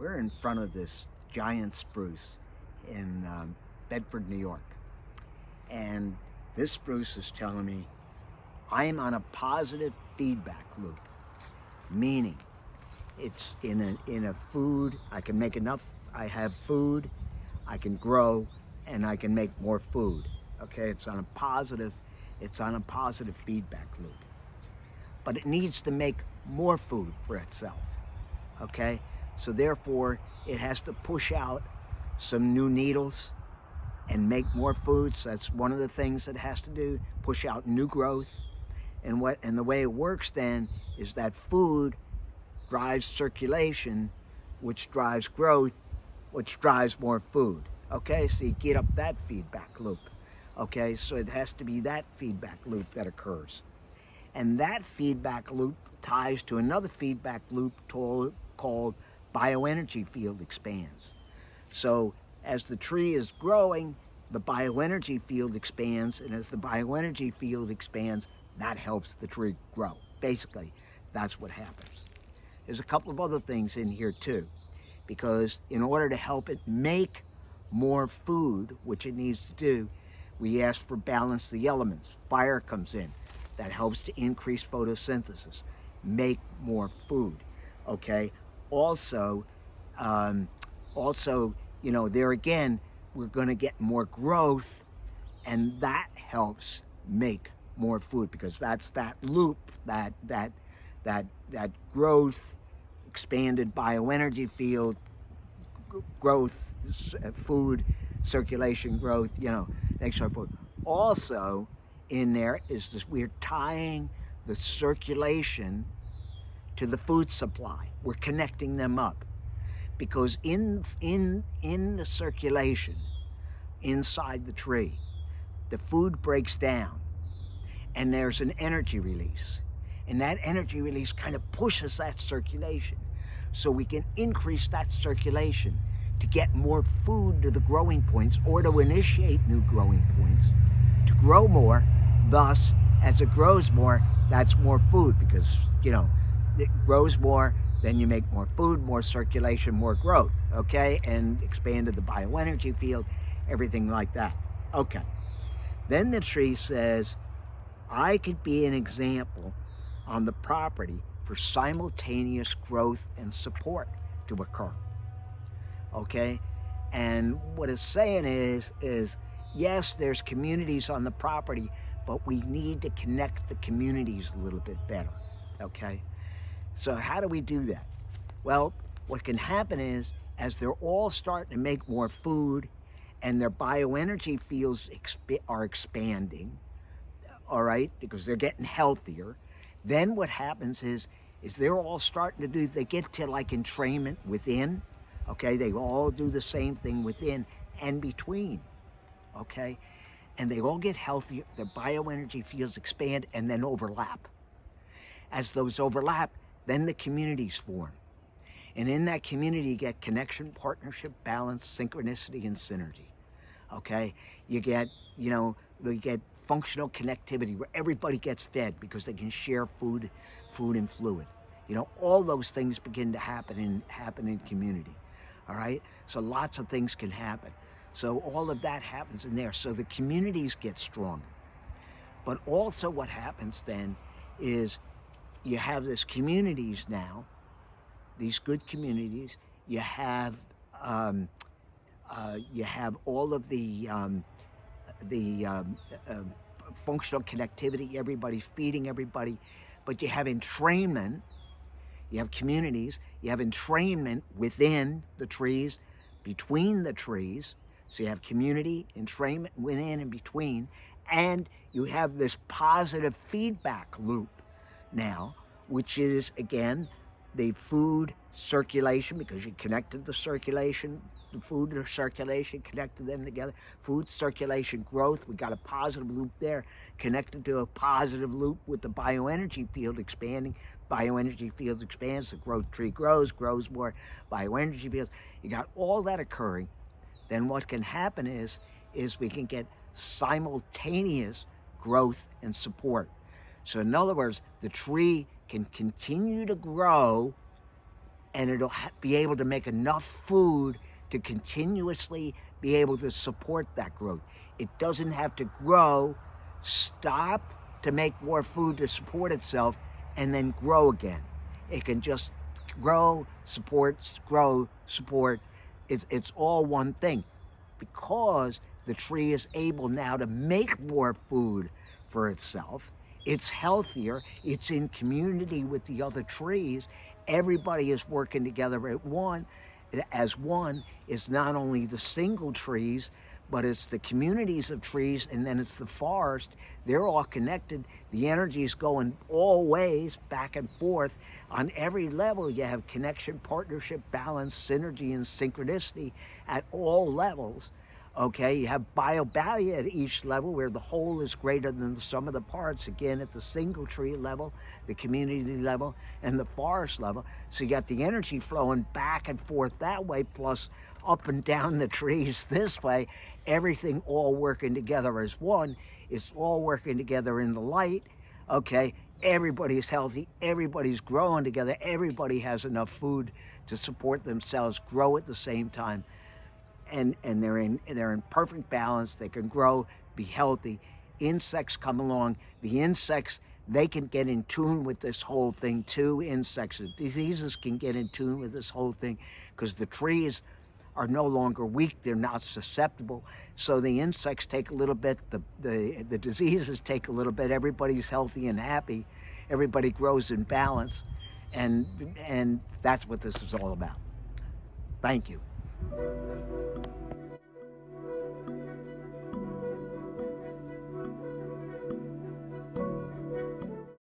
We're in front of this giant spruce in Bedford, New York. And this spruce is telling me I'm on a positive feedback loop, meaning it's in a food, I can make enough, I have food, I can grow, and I can make more food. Okay, it's on a positive feedback loop. But it needs to make more food for itself. Okay? So therefore, it has to push out some new needles and make more food. So that's one of the things it has to do, push out new growth. And the way it works then is that food drives circulation, which drives growth, which drives more food. Okay, so you get up that feedback loop. Okay, so it has to be that feedback loop that occurs. And that feedback loop ties to another feedback loop called bioenergy field expands. So as the tree is growing, the bioenergy field expands, and as the bioenergy field expands, that helps the tree grow. Basically, that's what happens. There's a couple of other things in here too, because in order to help it make more food, which it needs to do, we ask for balance the elements. Fire comes in. That helps to increase photosynthesis, make more food, okay? Also, there again, we're gonna get more growth, and that helps make more food, because that's that loop, that growth, expanded bioenergy field, growth, food, circulation growth, makes our food. Also, in there is this, we're tying the circulation to the food supply. We're connecting them up, because in the circulation inside the tree, the food breaks down and there's an energy release, and that energy release kind of pushes that circulation, so we can increase that circulation to get more food to the growing points, or to initiate new growing points to grow more. Thus, as it grows more, that's more food, because, it grows more, then you make more food, more circulation, more growth, okay? And expanded the bioenergy field, everything like that. Okay. Then the tree says, I could be an example on the property for simultaneous growth and support to occur, okay? And what it's saying is yes, there's communities on the property, but we need to connect the communities a little bit better, okay? So how do we do that? Well, what can happen is, as they're all starting to make more food and their bioenergy fields are expanding, all right, because they're getting healthier, then what happens is they're all starting to do, they get to like entrainment within, okay? They all do the same thing within and between, okay? And they all get healthier, their bioenergy fields expand and then overlap. As those overlap, then the communities form. And in that community, you get connection, partnership, balance, synchronicity, and synergy, okay? You get functional connectivity where everybody gets fed because they can share food and fluid. All those things begin to happen in community, all right? So lots of things can happen. So all of that happens in there. So the communities get stronger. But also what happens then is you have these communities now, these good communities. You have all of the functional connectivity. Everybody's feeding everybody, but you have entrainment. You have communities. You have entrainment within the trees, between the trees. So you have community, entrainment within and between, and you have this positive feedback loop now, which is, again, the food circulation, because you connected the circulation, the food and circulation, connected them together. Food circulation growth, we got a positive loop there, connected to a positive loop with the bioenergy field expanding. Bioenergy fields expands, the growth tree grows more, bioenergy fields. You got all that occurring. Then what can happen is we can get simultaneous growth and support. So in other words, the tree can continue to grow and it'll be able to make enough food to continuously be able to support that growth. It doesn't have to grow, stop to make more food to support itself, and then grow again. It can just grow, support, grow, support. It's all one thing, because the tree is able now to make more food for itself. It's healthier. It's in community with the other trees. Everybody is working together as one. It's not only the single trees, but it's the communities of trees, and then it's the forest. They're all connected. The energy is going all ways, back and forth. On every level, you have connection, partnership, balance, synergy, and synchronicity at all levels. Okay, you have BioEnergy at each level, where the whole is greater than the sum of the parts. Again, at the single tree level, the community level, and the forest level. So you got the energy flowing back and forth that way, plus up and down the trees this way. Everything all working together as one. It's all working together in the light. Okay, everybody's healthy. Everybody's growing together. Everybody has enough food to support themselves, grow at the same time. And they're in perfect balance. They can grow, be healthy. Insects come along. The insects, they can get in tune with this whole thing too. Insects and diseases can get in tune with this whole thing, because the trees are no longer weak. They're not susceptible. So the insects take a little bit. The diseases take a little bit. Everybody's healthy and happy. Everybody grows in balance, and that's what this is all about. Thank you.